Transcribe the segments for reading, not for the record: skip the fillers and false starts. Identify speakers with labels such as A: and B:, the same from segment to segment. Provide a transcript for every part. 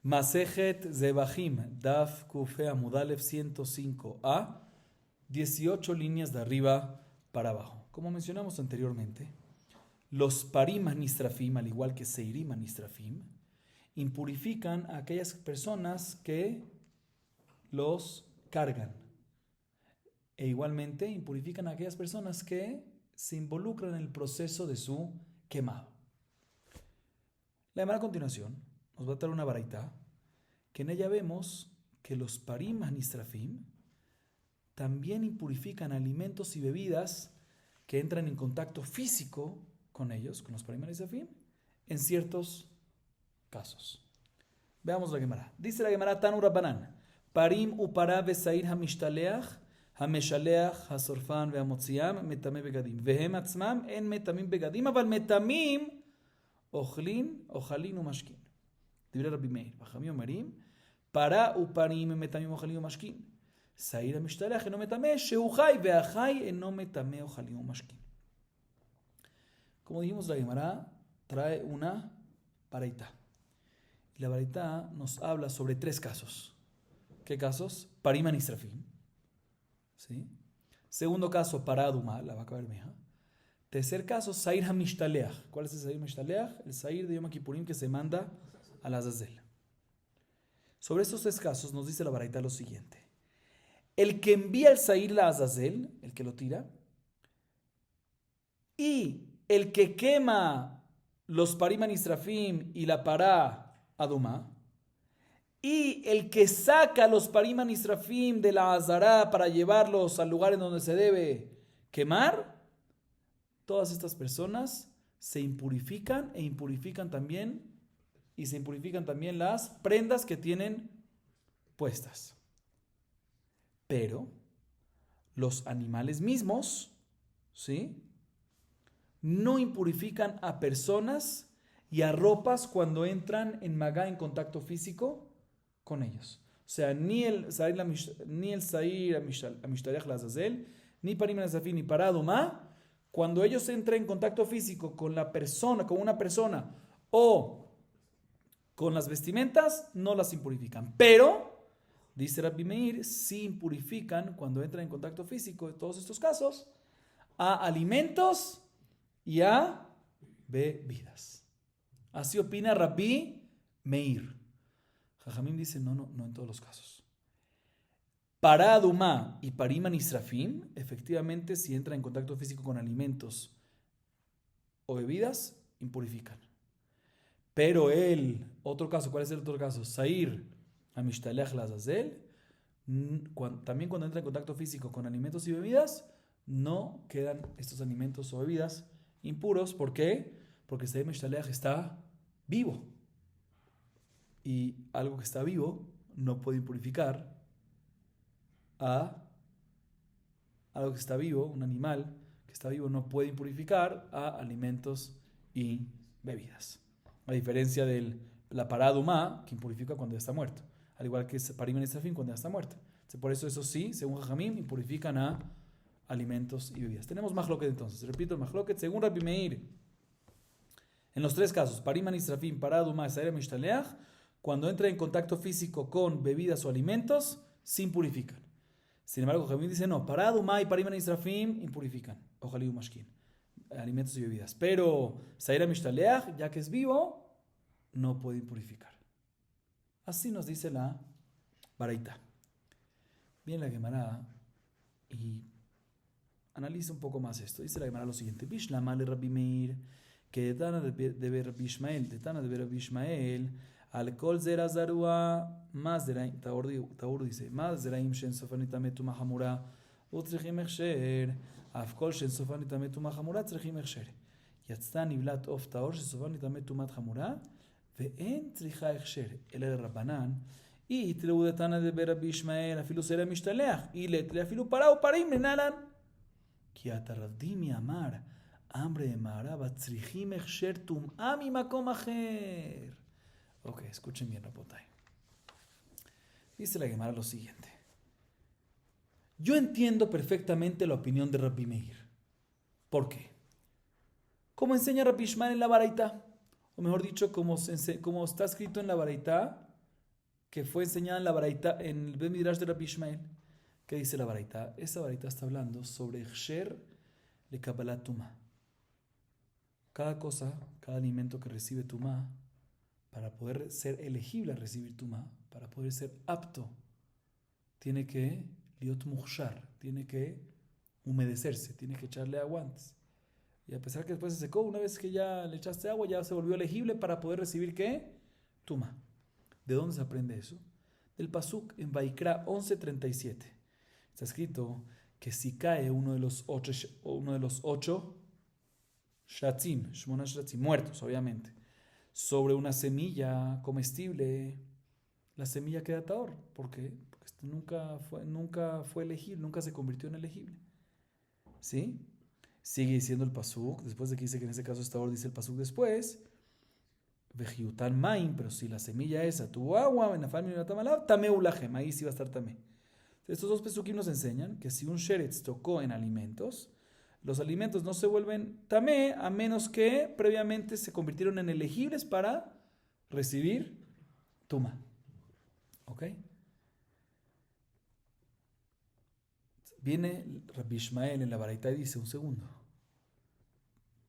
A: Masejet Zebahim, Daf Kufe Amudalev 105a, 18 líneas de arriba para abajo. Como mencionamos anteriormente, los parim anisrafim, al igual que seirim anisrafim, impurifican a aquellas personas que los cargan. E igualmente impurifican a aquellas personas que se involucran en el proceso de su quemado. La Gemara a continuación nos va a traer una baraita que en ella vemos que los parim anisrafim también impurifican alimentos y bebidas que entran en contacto físico con ellos, con los parim anisrafim, en ciertos casos. Veamos la Gemara. Dice la Gemara Tanu Rabbanan, parim upara besair hamishtalech hameshaleach hasorfan vehamotziam metame begadim vehem atzmam en metamim begadim aval metamim אוכלים ומשקים. דברי רבי מאיר, וחכמים אומרים, פרה ופרים מטמאים אוכלים ומשקים. שעיר המשתלח אינו מטמא, שהוא חי, והחי אינו מטמא אוכלים ומשקים. Como dijimos, la Gemara trae una baraita. Y la baraita nos habla sobre 3 casos. ¿Qué casos? Parim anisrafim. ¿Sí? Segundo caso, para adumá, la vaca bermeja. Tercer caso, Sair HaMishtaleach. ¿Cuál es el Sair HaMishtaleach? El Sair de Yom Kippurim que se manda al Azazel. Sobre estos 3 casos nos dice la baraita lo siguiente. El que envía el Sair a Azazel, el que lo tira, y el que quema los Parim Anisrafim y la Pará Adumá, y el que saca los Parim Anisrafim de la Azará para llevarlos al lugar en donde se debe quemar, todas estas personas se impurifican e impurifican también las prendas que tienen puestas. Pero los animales mismos, ¿sí?, no impurifican a personas y a ropas cuando entran en magá, en contacto físico con ellos. O sea, ni el Sair Amishtalech Lazazel, ni Parim Anisrafim, ni Pará Adumá, cuando ellos entran en contacto físico con la persona, con una persona o con las vestimentas, no las impurifican. Pero, dice Rabbi Meir, sí impurifican cuando entran en contacto físico, en todos estos casos, a alimentos y a bebidas. Así opina Rabbi Meir. Jajamim dice, no en todos los casos. Para Adumá y Parim Anisrafim, efectivamente, si entra en contacto físico con alimentos o bebidas, impurifican. Pero otro caso, ¿cuál es el otro caso? Sair Amishtalech Lazazel, también cuando entra en contacto físico con alimentos y bebidas, no quedan estos alimentos o bebidas impuros. ¿Por qué? Porque Sair Amishtalech está vivo. Y algo que está vivo no puede impurificar a algo que está vivo, un animal que está vivo no puede impurificar a alimentos y bebidas. A diferencia de la pará adumá, que impurifica cuando ya está muerto. Al igual que parim anisrafim cuando ya está muerto. Por eso sí, según Jajamim, impurifican a alimentos y bebidas. Tenemos mahloket entonces. Repito, mahloket, según Rabbi Meir, en los 3 casos, parim anisrafim, pará adumá, sair amishtalech, cuando entra en contacto físico con bebidas o alimentos, se impurifican. Sin embargo, Jajamim dice, no, pará adumá y parim anisrafim impurifican. Ojalá y mashkin, alimentos y bebidas. Pero Sair Amishtalech, ya que es vivo, no puede impurificar. Así nos dice la baraita. Viene la Gemara y analiza un poco más esto. Dice la Gemara lo siguiente. Bishlama le Rabbi Meir, que de Tana de Rabbi Ishmael, al kol zera zarua, más zeraim, Taur dice, más zeraim shen sofanita metuma hamura, utzrichim echsher, af kol shen sofanita metuma hamura, tzrichim echsher. יצא נבלת עוף טהור שסופה נטמא טומאת חמורה ואין צריכה הכשר אלא לרבנן אי תראו דתנא דברבי ישמעאל אפילו סלע משתלח אי לתלה אפילו פרה ופרים מנהלן כי התרדימי אמר אמרי מערבה צריכים הכשר טומאה ממקום אחר. Ok, escuchen bien, Rapotay. Dice la Gemara lo siguiente. Yo entiendo perfectamente la opinión de Rabbi Meir. ¿Por qué? Como enseña Rabbi Ishmael en la baraita, o mejor dicho, como está escrito en la baraita que fue enseñada en la Baraita, en el Bet Midrash de Rabbi Ishmael. ¿Qué dice la Baraita? Esa Baraita está hablando sobre Hsher le Kabbalat Tumah. Cada cosa, cada alimento que recibe Tumah, para poder ser elegible a recibir Tumah, para poder ser apto, tiene que liot muhshar, tiene que humedecerse, tiene que echarle agua antes. Y a pesar que después se secó, una vez que ya le echaste agua, ya se volvió elegible para poder recibir ¿qué? Tumah. ¿De dónde se aprende eso? Del pasuk en Vaikra 11:37. Está escrito que si cae uno de los ocho shatzim, shmona shatzim, muertos obviamente, sobre una semilla comestible, la semilla queda taor. ¿Por qué? Porque nunca fue elegible, nunca se convirtió en elegible. ¿Sí? Sigue diciendo el pasuk, después de que dice que en ese caso es taor, dice el pasuk después, vejiutan maim, pero si la semilla esa tuvo agua, tameulahem, ahí sí va a estar tamé. Estos dos pesukim nos enseñan que si un sheretz tocó en alimentos, los alimentos no se vuelven tamé a menos que previamente se convirtieron en elegibles para recibir tuma. ¿Ok? Viene Rabbi Ishmael en la Baraita y dice, un segundo,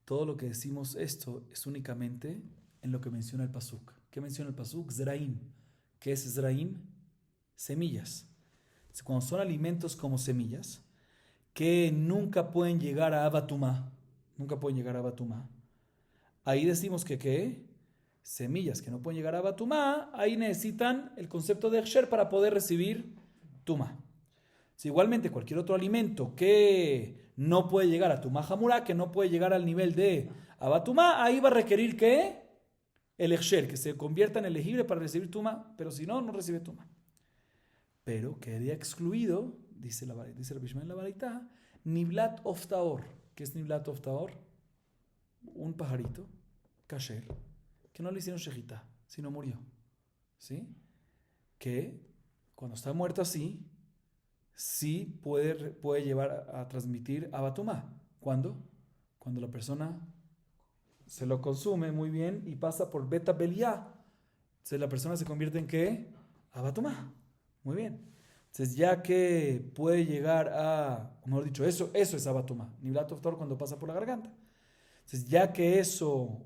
A: todo lo que decimos esto es únicamente en lo que menciona el pasuk. ¿Qué menciona el pasuk? Zraim. ¿Qué es Zraim? Semillas. Cuando son alimentos como semillas, que nunca pueden llegar a Abatumá, ahí decimos que ¿qué? Semillas que no pueden llegar a Abatumá, ahí necesitan el concepto de Hsher para poder recibir Tumá. Igualmente cualquier otro alimento que no puede llegar a Tumá Hamurá, que no puede llegar al nivel de Abatumá, ahí va a requerir ¿qué? El Hsher, que se convierta en elegible para recibir Tumá, pero si no, no recibe Tumá. Pero quedaría excluido, dice Rabbi Ishmael en la Baraita, Niblat Oftaor. ¿Qué es Niblat Oftaor? Un pajarito, kasher, que no le hicieron shejitá, sino murió. ¿Sí? Que cuando está muerto así, sí puede llevar a transmitir abatumá. ¿Cuándo? Cuando la persona se lo consume muy bien y pasa por beta beliá. Entonces la persona se convierte en ¿qué? Abatumá. Muy bien. Entonces ya que puede llegar a, mejor dicho, eso es abatumá. Niblat oftor cuando pasa por la garganta. Entonces ya que eso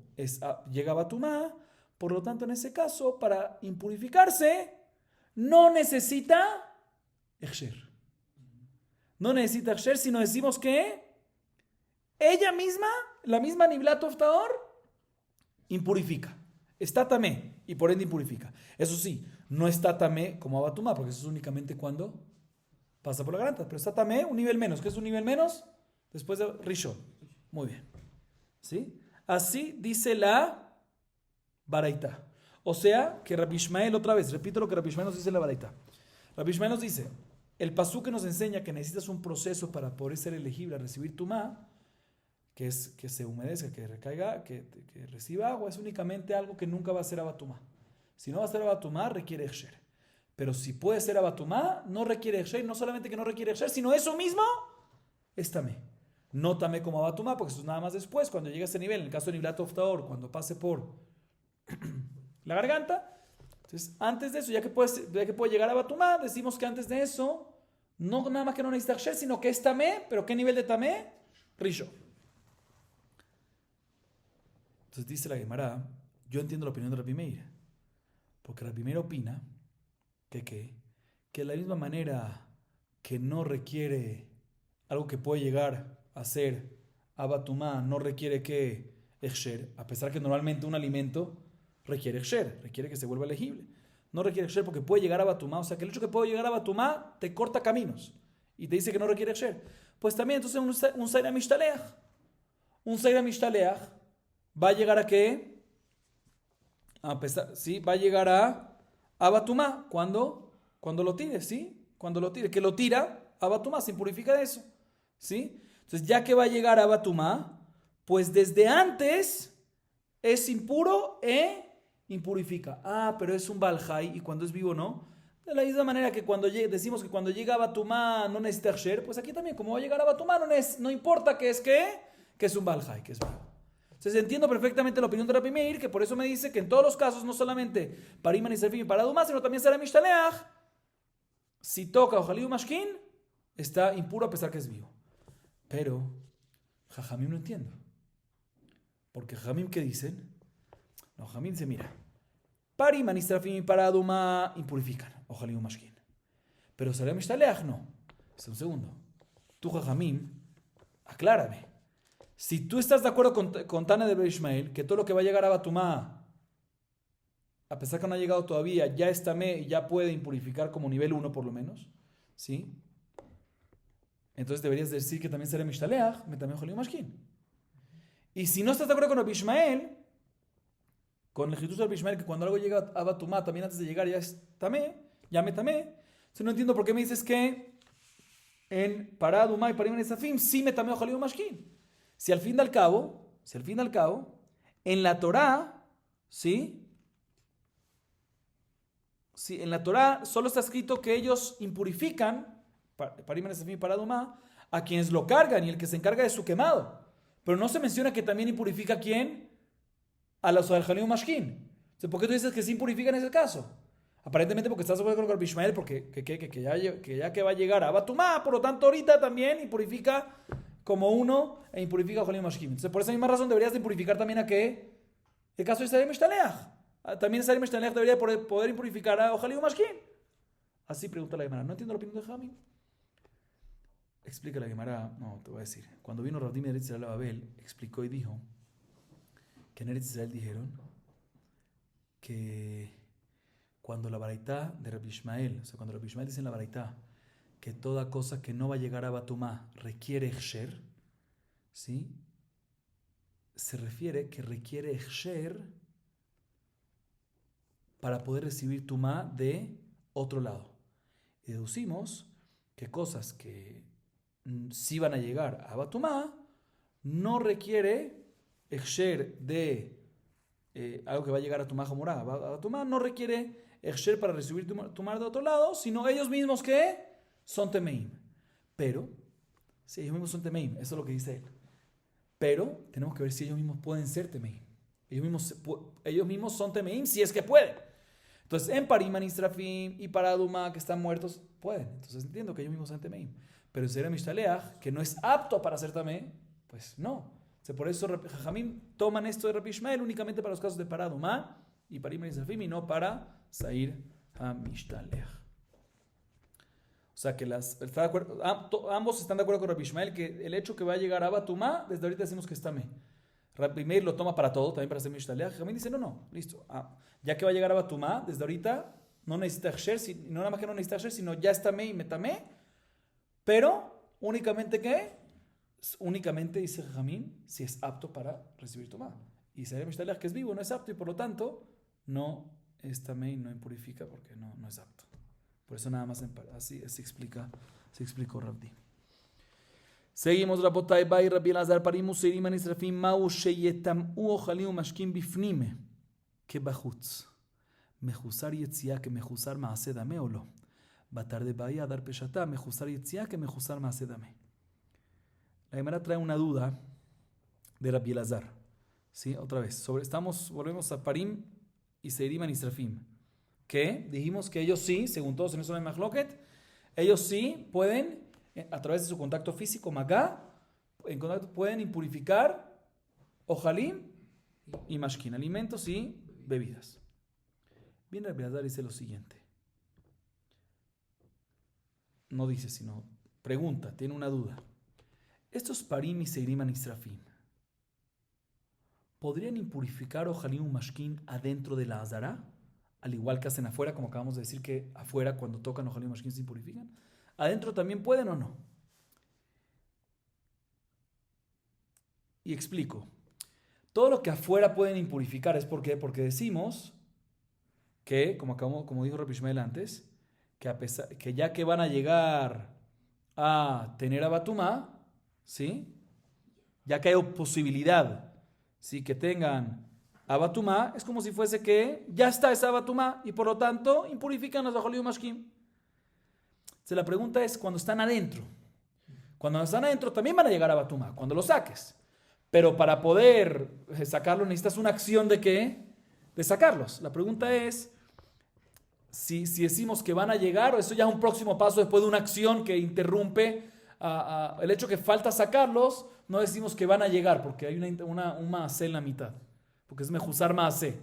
A: llega a abatumá, por lo tanto en ese caso, para impurificarse, no necesita hechsher. No necesita hechsher, sino decimos que ella misma, la misma Niblat oftor, impurifica. Está tamé y por ende impurifica. Eso sí, no está tamé como abatumá, porque eso es únicamente cuando pasa por la garganta. Pero está tamé un nivel menos. ¿Qué es un nivel menos? Después de rishon. Muy bien. ¿Sí? Así dice la Baraita. O sea, que Rabbi Ishmael, otra vez, repito lo que Rabbi Ishmael nos dice en la Baraita. Rabbi Ishmael nos dice, el pasú que nos enseña que necesitas un proceso para poder ser elegible a recibir tumá, que es que se humedezca, que recaiga, que reciba agua, es únicamente algo que nunca va a ser abatumá. Si no va a ser abatumá, requiere hechsher. Pero si puede ser abatumá, no requiere hechsher. No solamente que no requiere hechsher, sino eso mismo es tamé. No tamé como abatumá, porque eso es nada más después, cuando llegue a ese nivel. En el caso de Niblat oftaor, cuando pase por la garganta. Entonces, antes de eso, ya que puede llegar a abatumá, decimos que antes de eso, no nada más que no necesita hechsher, sino que es tamé. ¿Pero qué nivel de tamé? Risho. Entonces dice la Gemara, yo entiendo la opinión de Rabbi Meir, porque Rabbi Meir opina que de la misma manera que no requiere algo que puede llegar a ser abatumá, no requiere que hechsher, a pesar que normalmente un alimento requiere hechsher, requiere que se vuelva elegible. No requiere hechsher porque puede llegar a abatumá, o sea que el hecho que puede llegar a abatumá te corta caminos y te dice que no requiere hechsher. Pues también entonces un seira mishtaleach. Un seira mishtaleach va a llegar a qué? A pesar, ¿sí? Va a llegar a abatumá cuando lo tire, ¿sí? Cuando lo tire, que lo tira, abatumá se impurifica de eso, ¿sí? Entonces, ya que va a llegar a abatumá, pues desde antes es impuro e impurifica. Pero es un baljai y cuando es vivo no. De la misma manera que decimos que cuando llega a abatumá no necesita hechsher, pues aquí también, como va a llegar a abatumá, no importa que es un baljai, que es vivo. Entonces entiendo perfectamente la opinión de Rabbi Meir, que por eso me dice que en todos los casos, no solamente para Iman y Serafim y para Adumá, sino también será Mishtaleach. Si toca Ojalí o Mashkin, está impuro a pesar que es vivo. Pero Jajamim no entiendo. Porque Jajamim, ¿qué dicen? No, Jajamim dice, mira, para Iman y Serafim y para Adumá impurifican Ojalí o Mashkin. Pero será Mishtaleach, no. Es un segundo. Tú, Jajamim, aclárame. Si tú estás de acuerdo con Tana de Ishmael, que todo lo que va a llegar a Batumá, a pesar que no ha llegado todavía, ya está y ya puede impurificar como nivel 1 por lo menos, ¿sí? Entonces deberías decir que también será Mishtaleach, también Jolío Mashkin. Y si no estás de acuerdo con Rabbi Ishmael, con el Jesús de Rabbi Ishmael, que cuando algo llega a Batumá, también antes de llegar ya es tamé, ya me tamé, entonces no entiendo por qué me dices que en para Adumá y para Iman y Safim sí me tamé Jolío Mashkin. Si al fin y al cabo, en la Torá, ¿sí? Sí, en la Torá solo está escrito que ellos impurifican, para Iman y para Adumá, a quienes lo cargan y el que se encarga de su quemado. Pero no se menciona que también impurifica a quién, a los Jalíu Mashkin. ¿Por qué tú dices que sí impurifica en ese caso? Aparentemente porque estás de acuerdo con Rabbi Ishmael, porque ya que va a llegar a Batumá, por lo tanto ahorita también impurifica como uno e impurifica a Jolín Mashkim. Entonces, por esa misma razón deberías de impurificar también a qué? El caso de Sarem Mishtaleach. También Sarem Mishtaleach debería poder impurificar a Jolín Mashkim. Así pregunta la Gemara. No entiendo la opinión de Jami. Explica la Gemara. No, te voy a decir. Cuando vino Rabdim de Eretz Israel a Babel, explicó y dijo que en Eretz Israel dijeron que cuando la baraitá de Rabbi Ishmael, o sea, cuando Rabbi Ishmael dice en la baraitá que toda cosa que no va a llegar a Batumá requiere Echsher, ¿sí? Se refiere que requiere Echsher para poder recibir Tumá de otro lado. Y deducimos que cosas que sí van a llegar a Batumá no requiere Echsher de algo que va a llegar a Tumá Jomorá. A Batumá no requiere Echsher para recibir Tumá de otro lado, sino ellos mismos que son temeim. Pero, si ellos mismos son temeim, eso es lo que dice él. Pero tenemos que ver si ellos mismos pueden ser temeim. Ellos mismos son temeim si es que pueden. Entonces, en Pariman y Strafim y para Adumá, que están muertos, pueden. Entonces entiendo que ellos mismos son temeim. Pero en Serem Mishtaleach, que no es apto para ser tamé, pues no. Por eso Jajamim toman esto de Rabbi Ishmael únicamente para los casos de para Adumá y Pariman y Strafim y no para Sair HaMishtaleach. O sea que ambos están de acuerdo con Rabbi Ishmael que el hecho que va a llegar a Batumá, desde ahorita decimos que está me. Rabbi Meir lo toma para todo, también para hacer Mishtaleach. Jamín dice, no, listo. Ya que va a llegar a Batumá, desde ahorita no necesita Echsher, no nada más que no necesita Echsher, sino ya está me y me tamé. Pero únicamente dice Jamín, si es apto para recibir Tumá. Y Sarem Mishtaleach, que es vivo, no es apto y por lo tanto no está me y no impurifica porque no es apto. Por eso nada más así explicó Rabdi. Seguimos, Rabotai Bai Rabbi Elazar Parimu Seiriman Israfim Mau Sheyetam'u Ochalim Mashkim Bifnime Kebachutz Mechusar Yetzia que Mechusar Maaseh Dame o lo Batar de Bai Adar Peshatá Mechusar Yetzia que Mechusar Maaseh Dame. La Gemara trae una duda de Rabbi Elazar. ¿Sí? Otra vez, volvemos a Parim y Seiriman Israfim. Que dijimos que ellos sí, según todos en eso de Mahloket, ellos sí pueden, a través de su contacto físico, Magá, pueden impurificar Ojalim y Mashkin, alimentos y bebidas. Bien, Rabbi Elazar dice lo siguiente. No dice, sino pregunta, tiene una duda. Estos Parim y Seiriman y Israfim, ¿podrían impurificar Ojalim y Mashkin adentro de la Azara? Al igual que hacen afuera, como acabamos de decir que afuera cuando tocan Ojalim y Mashkin se impurifican. ¿Adentro también pueden o no? Y explico. Todo lo que afuera pueden impurificar es porque decimos que, como dijo Rabbi Ishmael antes, que ya que van a llegar a tener a Batumá, ¿sí? Ya que hay posibilidad, ¿sí? Que tengan a Batumá, es como si fuese que ya está esa Batumá y por lo tanto impurifican los Ojalim y Mashkim. Entonces la pregunta es cuando están adentro. Cuando están adentro también van a llegar a Batumá, cuando lo saques. Pero para poder sacarlo necesitas una acción ¿de qué? De sacarlos. La pregunta es, si decimos que van a llegar, o eso ya es un próximo paso después de una acción que interrumpe el hecho que falta sacarlos, no decimos que van a llegar, porque hay un maasé en la mitad, porque es mejusar maasé.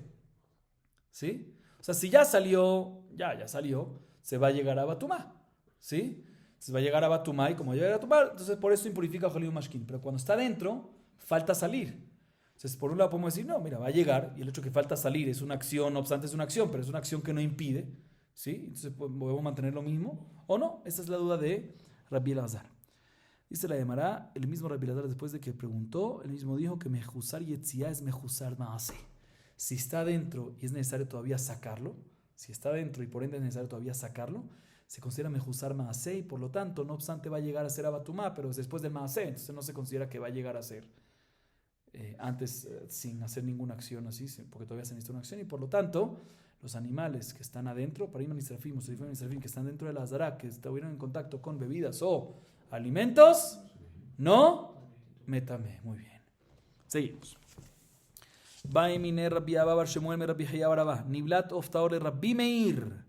A: ¿Sí? O sea, si ya salió, ya salió, se va a llegar a Batumá. ¿Sí? Se va a llegar a Batumá y como llega a Batumá, entonces por eso impurifica Jalil Mashkin. Pero cuando está dentro, falta salir. Entonces, por un lado podemos decir, no, mira, va a llegar, y el hecho que falta salir es una acción, no obstante es una acción, pero es una acción que no impide, ¿sí? Entonces, podemos mantener lo mismo, o no. Esa es la duda de Rabbi Elazar. Dice la Gemara, el mismo Rabbi Elazar, después de que preguntó, él mismo dijo que mejusar yetzia es mejusar maase. Si está dentro y es necesario todavía sacarlo, si está dentro y por ende es necesario todavía sacarlo, se considera mejusar maase y por lo tanto, no obstante, va a llegar a ser abatumá, pero es después del maase, entonces no se considera que va a llegar a ser antes sin hacer ninguna acción así, porque todavía se necesita una acción y por lo tanto los animales que están adentro, Parim Nisrafim, Musrifim Nisrafim, que están dentro de la Azara, que estuvieron en contacto con bebidas o alimentos, no metame. Muy bien. Seguimos. Baimine Rabbi Abba Bar Shemuel me Rabbi Hiya Barabá Niblat Oftaor Rabbi Meir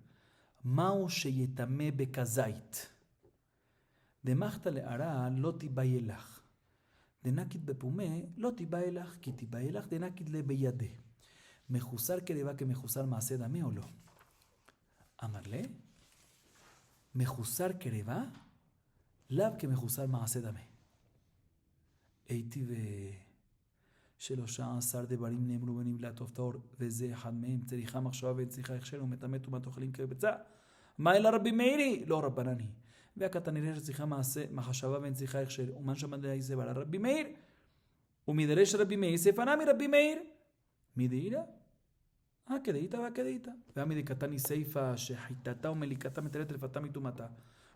A: Mao Sheyetame Bekazait de Machta le Ara Loti Bayelach de Nakit Bepume Loti Bayelach Kiti Bayelach de Nakit le Beyade Mejusar que deba que mejusar Maase dame o lo Amarle Mejusar que deba Lab que mejusar Maase dame Eiti שלושה עשר דברים נאמרו בנבלת אופטאור וזה אחד מהם צריכה מחשבה וצריכה הכשר ומטמא טומאת אוכלים כבצע מה אלא רבי מאירי? לא רבנני והכת נראה שצריכה מחשבה וצריכה הכשר ומן שמד להיסב על רבי מאיר ומדרש רבי מאיר ספנה מרבי מאיר מדעירה כדאיתה והכדאיתה והמדקתני סייפה שחיטתה ומליקתה מטלת לפתה מטומאתה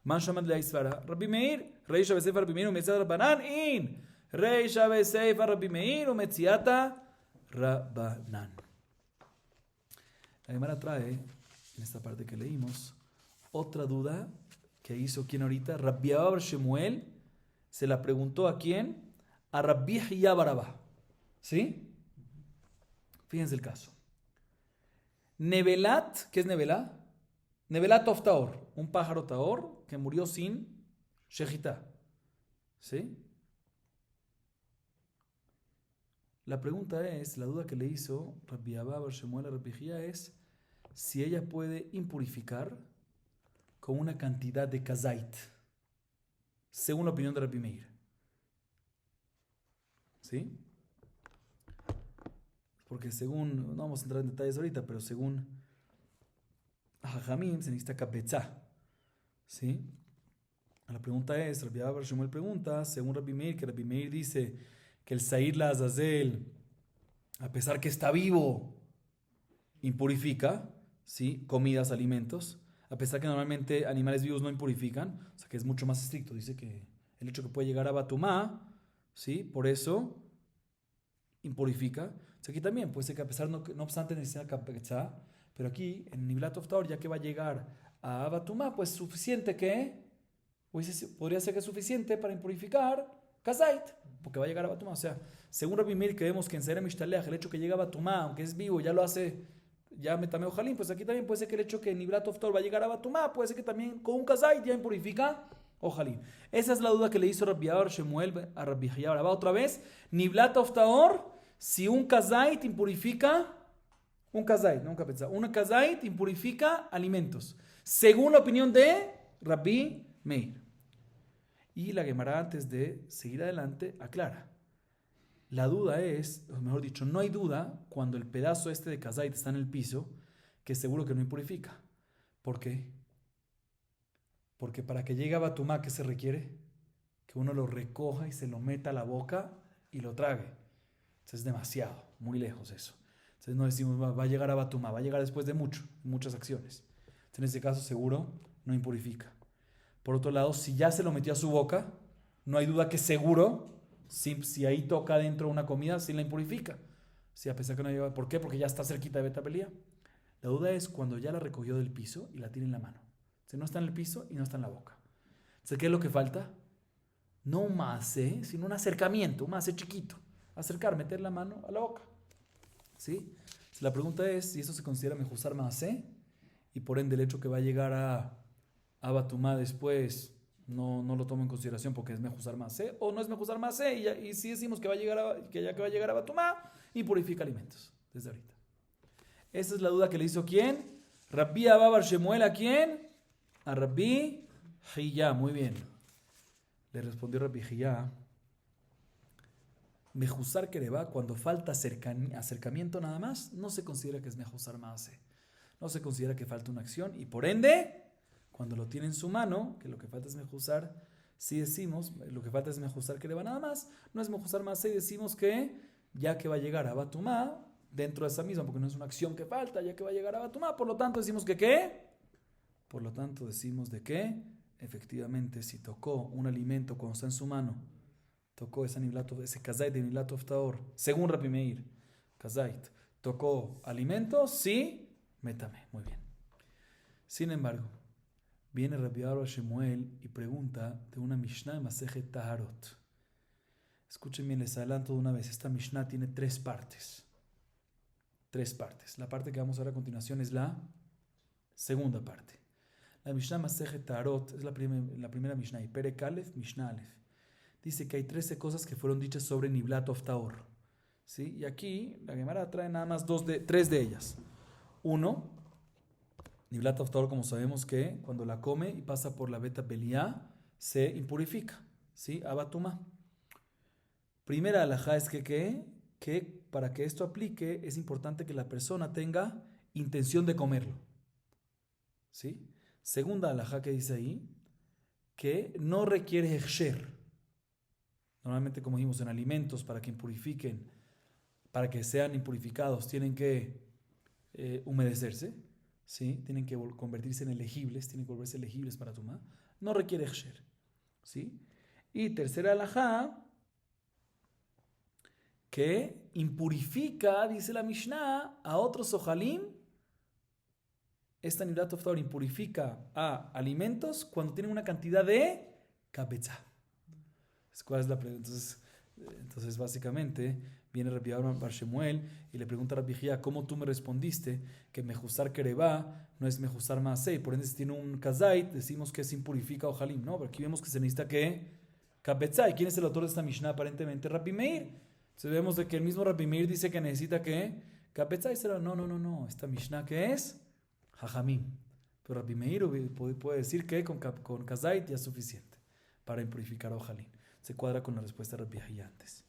A: מן שמד להיסב רבי מאיר רישא בספר רבי מאיר ומצד רבנן אין Reisha Beseifa Rabbi Meir o Metziata Rabbanan. La Gemara trae, en esta parte que leímos, otra duda que hizo quien ahorita, Rabbi Abba Bar Shemuel, se la preguntó a quién, a Rabbi Hiya Barabá. ¿Sí? Fíjense el caso. Nevelat, ¿qué es Nevelat? Nevelat of Taor, un pájaro Taor que murió sin Shejitá. ¿Sí? La pregunta es, la duda que le hizo Rabbi Abba Bar Shemuel a Rabbi Hiya es si ella puede impurificar con una cantidad de kazait, según la opinión de Rabbi Meir. ¿Sí? Porque según, no vamos a entrar en detalles ahorita, pero según Jajamim se necesita kapetza. ¿Sí? La pregunta es, Rabbi Abba Bar Shemuel pregunta, según Rabbi Meir, que Rabbi Meir dice que el Sair la Azazel, a pesar que está vivo, impurifica, ¿sí? Comidas, alimentos, a pesar que normalmente animales vivos no impurifican, o sea que es mucho más estricto. Dice que el hecho que puede llegar a Batumá, ¿sí? Por eso impurifica. O sea, aquí también puede ser que a pesar, no obstante, necesita kapetza, pero aquí en Niblat Oftaor, ya que va a llegar a Batumá, pues suficiente que, pues podría ser que es suficiente para impurificar Kazait, porque va a llegar a Batumá. O sea, según Rabbi Meir, que vemos que en Seirem Mishtaleach, el hecho que llega a Batumá, aunque es vivo, ya lo hace, ya metameo Jalim, pues aquí también puede ser que el hecho que Niblat Oftaor va a llegar a Batumá, puede ser que también con un Kazait ya impurifica o Jalim. Esa es la duda que le hizo Rabbi Abba Shemuel a Rabbi Hiya Barabá. Otra vez, Niblat Oftaor, si un Kazait impurifica, un Kazait, no un Kapetza, un Kazait impurifica alimentos, según la opinión de Rabbi Meir. Y la Gemara, antes de seguir adelante, aclara. La duda es, o mejor dicho, no hay duda cuando el pedazo este de kazait está en el piso, que seguro que no impurifica. ¿Por qué? Porque para que llegue a Batumá, ¿qué se requiere? Que uno lo recoja y se lo meta a la boca y lo trague. Entonces es demasiado, muy lejos eso. Entonces no decimos, va a llegar a Batumá, va a llegar después de muchas acciones. Entonces, en este caso seguro no impurifica. Por otro lado, si ya se lo metió a su boca, no hay duda que seguro, si ahí toca dentro una comida, sí la impurifica. Si a pesar que no lleva, ¿por qué? Porque ya está cerquita de Betapelía. La duda es cuando ya la recogió del piso y la tiene en la mano. O sea, no está en el piso y no está en la boca. Entonces, ¿qué es lo que falta? No un maase, sino un acercamiento, un maase chiquito. acercar, meter la mano a la boca. ¿Sí? La pregunta es si eso se considera mejuzar maaseh y por ende el hecho que va a llegar a Batumá después no lo tomo en consideración porque es mejuzar maaseh o no es mejuzar maaseh y si decimos que ya que va a llegar a Batumá y purifica alimentos desde ahorita. Esa es la duda que le hizo ¿quién? Rabbi Abba bar Shemuel, ¿a quién? A Rabbi Hiyá, muy bien. Le respondió Rabbi Hiyá, mejuzar kereba, cuando falta acercamiento nada más, no se considera que es mejuzar maaseh. No se considera que falta una acción y por ende, cuando lo tiene en su mano, que lo que falta es mejuzar, si decimos, lo que falta es mejuzar kereba nada más, no es mejuzar maaseh y decimos que ya que va a llegar a Batumá, dentro de esa misma, porque no es una acción que falta, ya que va a llegar a Batumá, por lo tanto decimos que ¿qué? Por lo tanto decimos de que efectivamente si tocó un alimento cuando está en su mano, tocó ese kazait de Nilat Oftaor, según Rabbi Meir, kazait, tocó alimentos, sí, métame, muy bien. Sin embargo, viene Rabbi Abba Shemuel y pregunta de una Mishnah de Masejet Taharot. Escuchen bien, les adelanto de una vez, esta Mishnah tiene tres partes. La parte que vamos a ver a continuación es la segunda parte. La Mishnah Masejet Taharot es la primera Mishnah, y Perek Aleph, Mishnah Aleph. Dice que hay 13 cosas que fueron dichas sobre Niblat Oftaor. ¿Sí? Y aquí la Gemara trae nada más 3 de ellas. Uno, Niblat Oftaor, como sabemos que cuando la come y pasa por la beta Beliá, se impurifica. ¿Sí? Abatuma. Primera alajá es que para que esto aplique es importante que la persona tenga intención de comerlo. ¿Sí? Segunda alajá que dice ahí, que no requiere hechsher. Normalmente, como dijimos, en alimentos para que impurifiquen, para que sean impurificados, tienen que humedecerse, ¿sí? Tienen que convertirse en elegibles, tienen que volverse elegibles para tomar. No requiere hechsher, ¿sí? Y tercera alajá, que impurifica, dice la Mishnah, a otros ojalim. Esta Niblat Oftaor impurifica a alimentos cuando tienen una cantidad de kabetza. ¿Cuál es la pregunta? Entonces básicamente viene Rabbi Abba bar Shemuel y le pregunta a Rabbi Hiyá, ¿cómo tú me respondiste que mejuzar kereba no es mejuzar maaseh? Por ende, si tiene un kazait, decimos que se impurifica ojalim, ¿no? Pero aquí vemos que se necesita que kabetzai. ¿Quién es el autor de esta Mishnah? Aparentemente Rabbi Meir. Entonces vemos de que el mismo Rabbi Meir dice que necesita que kabetzai. No. Esta Mishnah, ¿qué es? Jajamim. Pero Rabbi Meir puede decir que con kazait ya es suficiente para impurificar ojalim. Se cuadra con la respuesta de Rabbi Hiyá antes.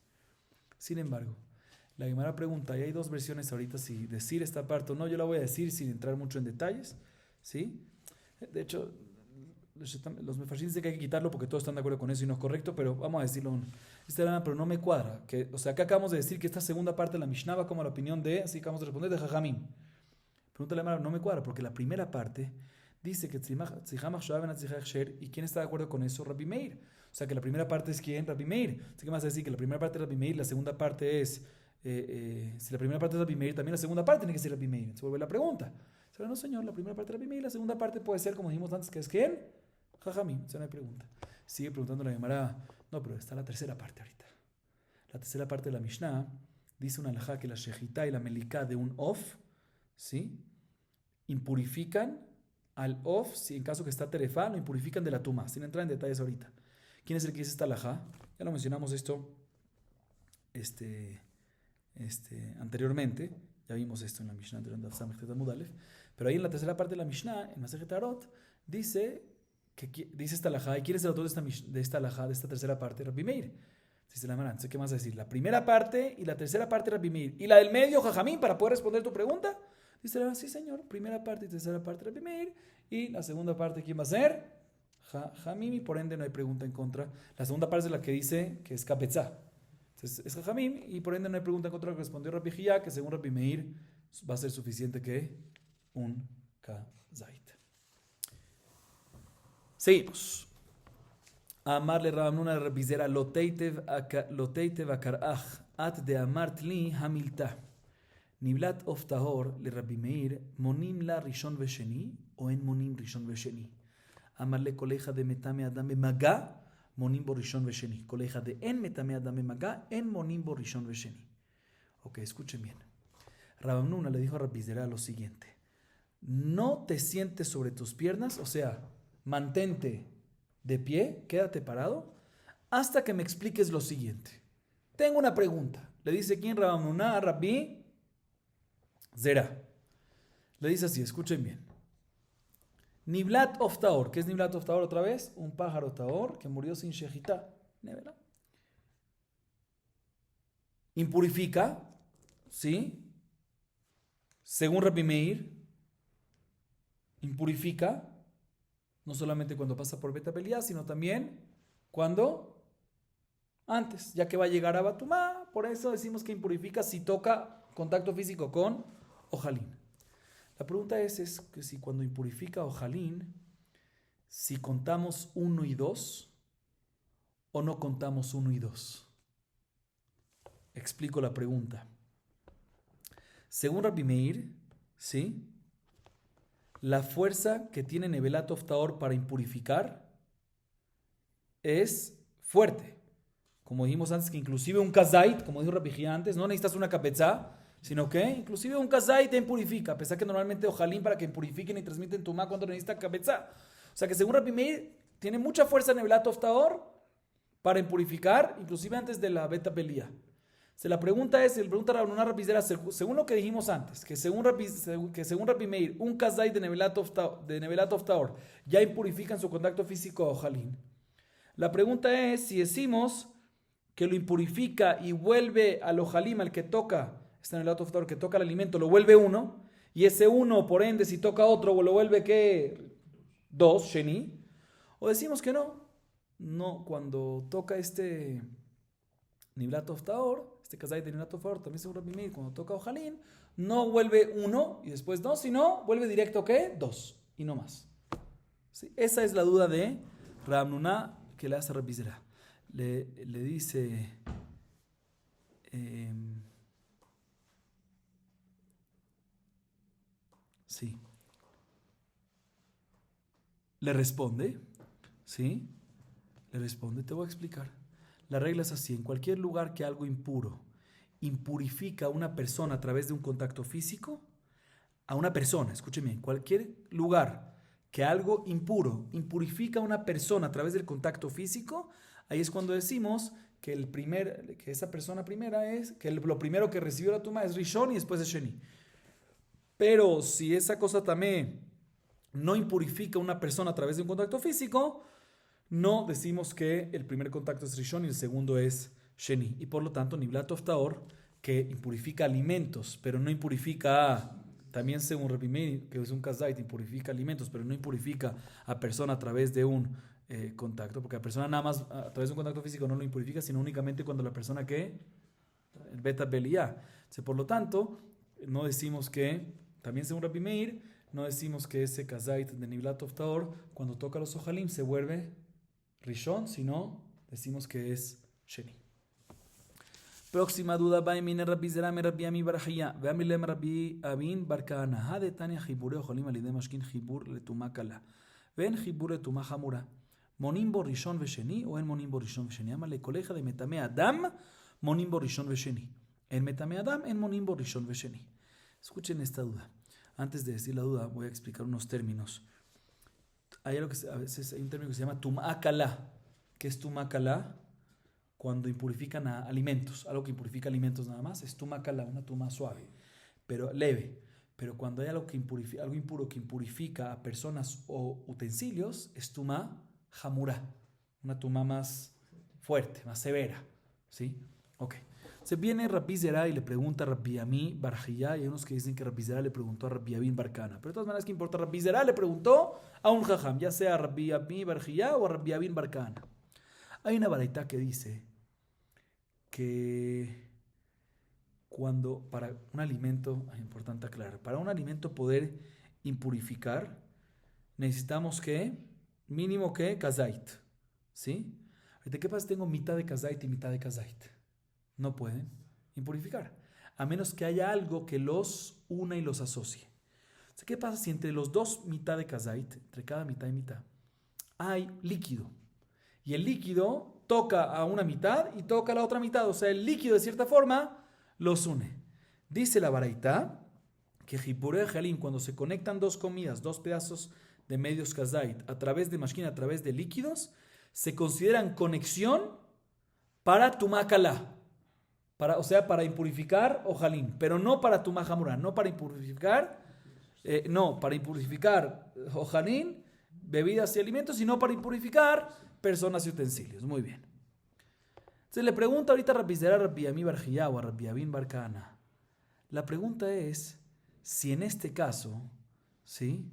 A: Sin embargo, la Gemara pregunta, y hay dos versiones ahorita, si decir esta parte o no. Yo la voy a decir sin entrar mucho en detalles, ¿sí? De hecho, los mefarshim dicen que hay que quitarlo porque todos están de acuerdo con eso y no es correcto, pero vamos a decirlo. Pero no me cuadra. O sea, acá acabamos de decir que esta segunda parte de la Mishnah va como la opinión de, así que vamos a responder, de Jajamim. Pregunta la Gemara, no me cuadra, porque la primera parte dice que ¿y quién está de acuerdo con eso? Rabbi Meir. O sea que la primera parte es ¿quién? Rabbi Meir. Así que vas a decir que la primera parte es Rabbi Meir, la segunda parte es si la primera parte es Rabbi Meir, también la segunda parte tiene que ser Rabbi Meir. Se vuelve la pregunta. Pero no, señor, la primera parte es Rabbi Meir, la segunda parte puede ser, como dijimos antes, que es ¿quién? Jajamim. O sea, no hay pregunta. Sigue preguntando la Gemara. No, pero está la tercera parte ahorita. La tercera parte de la Mishnah dice una alajá que la shejitá y la melicá de un of, ¿sí? Impurifican al of, si en caso que está terefá, lo impurifican de la tuma, sin entrar en detalles ahorita. ¿Quién es el que dice esta alajá? Ya lo mencionamos esto anteriormente, ya vimos esto en la Mishnah de Daf Samech Tet Amud Aleph, pero ahí en la tercera parte de la Mishnah, en Masejet Taharot, dice esta alajá, ¿y quién es el autor de esta alajá, de esta tercera parte? Rabbi Meir. Dice la Gemara, ¿qué más a decir? La primera parte y la tercera parte Rabbi Meir, y la del medio Jajamim, para poder responder tu pregunta. Dice la Gemara, sí señor, primera parte y tercera parte Rabbi Meir, y la segunda parte ¿quién va a ser? Jajamim, y por ende no hay pregunta en contra. La segunda parte es la que dice que es Kabetzá. Entonces es Jajamim, y por ende no hay pregunta en contra. Respondió Rabbi Hiyá, que según Rabbi Meir va a ser suficiente que un Kazait. Seguimos. Amarle Rabamnuna Rabizera Loteitev Akarach At de Amart li Hamilta Niblat Oftahor le Rabbi Meir Monim la Rishon Vesheni o en Monim Rishon Vesheni. Amarle coleja de Metame Adam Maga monim bo rishon vesheni. Coleja de en metame adam bemaga, en monim bo rishon vesheni. Ok, escuchen bien. Rabbi Hamnuna le dijo a Rabbi Zera lo siguiente: no te sientes sobre tus piernas, o sea, mantente de pie, quédate parado, hasta que me expliques lo siguiente. Tengo una pregunta. Le dice quién Rabbi Hamnuna a Rabbi Zera. Le dice así, escuchen bien. Niblat of Taor. ¿Qué es Niblat of Taor otra vez? Un pájaro Taor que murió sin shejitá. Impurifica, ¿sí? Según Rabbi Meir, impurifica, no solamente cuando pasa por Beta Beliá, sino también cuando antes, ya que va a llegar a Batumá. Por eso decimos que impurifica si toca contacto físico con ojalín. La pregunta es que si cuando impurifica ojalín, si contamos 1 y 2 o no contamos 1 y 2. Explico la pregunta. Según Rabbi Meir, ¿sí?, la fuerza que tiene Nevelat of Taor para impurificar es fuerte. Como dijimos antes, que inclusive un kazait, como dijo Rabbi Gia antes, no necesitas una kapetza, sino que inclusive un kazait te impurifica, a pesar que normalmente ojalín para que impurifiquen y transmiten tumá cuando necesita kapetza. O sea que según Rabbi Meir, tiene mucha fuerza Nevelat of Taor para impurificar, inclusive antes de la Beta Belía. La pregunta es, Rabbi Zera, según lo que dijimos antes, que según Rabbi Meir, un kazait de Nevelat of Taor ya impurifica en su contacto físico a ojalín. La pregunta es, si decimos que lo impurifica y vuelve al ojalim, al que toca, este Nevelat of Taor, que toca el alimento, lo vuelve 1, y ese 1, por ende, si toca otro, lo vuelve ¿qué? 2, sheni. O decimos que no, cuando toca este Niblat of Taor, este kazait de Niblat of Taor, también según Rabbi Meir, cuando toca ojalín, no vuelve 1 y después 2, sino vuelve directo ¿qué? 2 y no más. ¿Sí? Esa es la duda de Rabbi Hamnuna que le hace a Rabbi Zera. Le dice, sí, le responde, ¿sí? Le responde, te voy a explicar. La regla es así: en cualquier lugar que algo impuro impurifica a una persona a través de un contacto físico, a una persona, escúcheme, en cualquier lugar que algo impuro impurifica a una persona a través del contacto físico, ahí es cuando decimos que esa persona primera es, que lo primero que recibió la tuma es Rishon y después es Sheni. Pero si esa cosa también no impurifica a una persona a través de un contacto físico, no decimos que el primer contacto es Rishon y el segundo es Sheni. Y por lo tanto, Niblat of Taor, que impurifica alimentos, pero no impurifica, también según Rabbi Meir, que es un kazait, impurifica alimentos, pero no impurifica a persona a través de un contacto, porque la persona nada más a través de un contacto físico no lo impurifica, sino únicamente cuando la persona que el beta belía. Por lo tanto, no decimos que, también según Rabbi Meir, no decimos que ese kazait de Niblat of Taor, cuando toca los ojalim, se vuelve Rishon, sino decimos que es Sheni. Próxima duda, Baimine Rabbi Zera me Rabbi Ami Barajía, Veamilem Rabbi Abin Barkana, Hade Tania Jibure Ojolim Alidem Ashkin Jibur Letumakala, Ven Jibur Letumajamura, Monimbo Rishon Vesheni, o en Monimbo Rishon Vesheni, Amale coleja de Metame Adam, Monimbo Rishon Vesheni, en Metame Adam, en Monimbo Rishon Vesheni. Escuchen esta duda. Antes de decir la duda, voy a explicar unos términos. Hay algo que a veces hay un término que se llama tumakala. ¿Qué es tumakala? Cuando impurifican a alimentos, algo que impurifica alimentos nada más, es tumakala, una tuma suave, pero leve. Pero cuando hay algo impuro que impurifica a personas o utensilios, es tuma hamura, una tuma más fuerte, más severa. ¿Sí? Ok. Se viene Rabbi Zera y le pregunta a Rabbi Ami Barjía, y hay unos que dicen que Rabbi Zera le preguntó a Rabbi Abin Barkana. Pero de todas maneras, ¿qué importa? Rabbi Zera le preguntó a un jajam, ya sea a Rabbi Ami Barjía o a Rabbi Abin Barkana. Hay una baraita que dice que cuando para un alimento, es importante aclarar, para un alimento poder impurificar, necesitamos que, mínimo que, kazait. ¿Sí? ¿De qué pasa? Tengo mitad de kazait y mitad de kazait. No pueden impurificar, a menos que haya algo que los una y los asocie. ¿Qué pasa si entre los dos mitad de kazait, entre cada mitad y mitad, hay líquido? Y el líquido toca a una mitad y toca a la otra mitad. O sea, el líquido de cierta forma los une. Dice la Baraita que Jipureh Halim, cuando se conectan dos comidas, dos pedazos de medios kazait a través de mashkin, a través de líquidos, se consideran conexión para tumakalá. O sea, para impurificar ojalín, pero no para tumá hamura, no para impurificar, para impurificar ojalín, bebidas y alimentos, sino para impurificar personas y utensilios. Muy bien. Entonces le pregunta ahorita a Rabbi Ami Barjiyá o a Rabbi Abin Barcana. La pregunta es si en este caso, ¿sí?